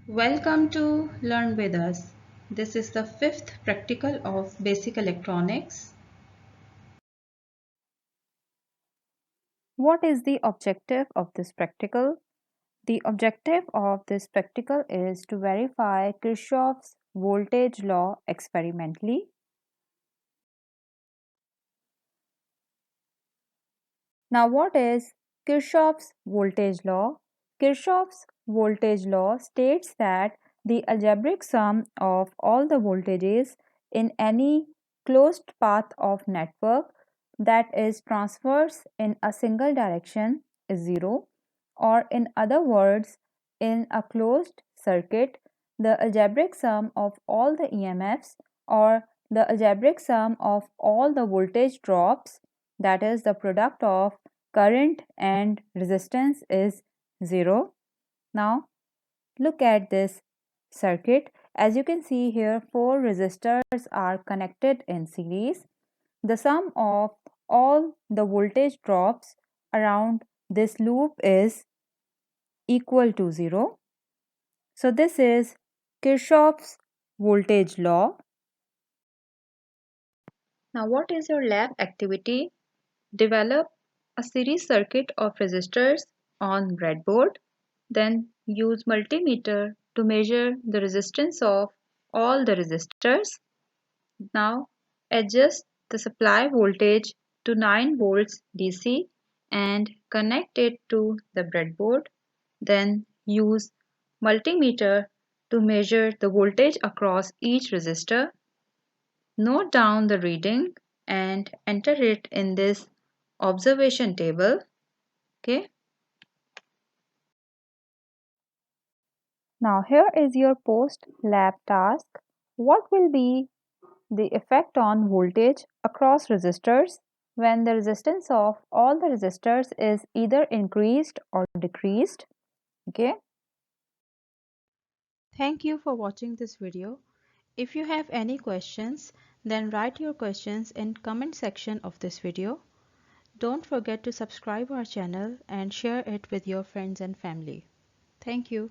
Welcome to Learn with us. This is the fifth practical of basic electronics. What is the objective of this practical? The objective of this practical is to verify Kirchhoff's voltage law experimentally. Now, what is Kirchhoff's voltage law? Kirchhoff's voltage law states that the algebraic sum of all the voltages in any closed path of network that is transverse in a single direction is zero, or in other words, in a closed circuit, the algebraic sum of all the EMFs or the algebraic sum of all the voltage drops, that is the product of current and resistance, is 0. Now look at this circuit. As you can see here, 4 resistors are connected in series. The sum of all the voltage drops around this loop is equal to 0. So this is Kirchhoff's voltage law. Now what is your lab activity? Develop a series circuit of resistors on breadboard. Then use multimeter to measure the resistance of all the resistors. Now adjust the supply voltage to 9 volts DC and connect it to the breadboard. Then use multimeter to measure the voltage across each resistor. Note down the reading and enter it in this observation table. Okay. Now here is your post lab task. What will be the effect on voltage across resistors when the resistance of all the resistors is either increased or decreased? Okay. Thank you for watching this video. If you have any questions, then write your questions in comment section of this video. Don't forget to subscribe our channel and share it with your friends and family. Thank you.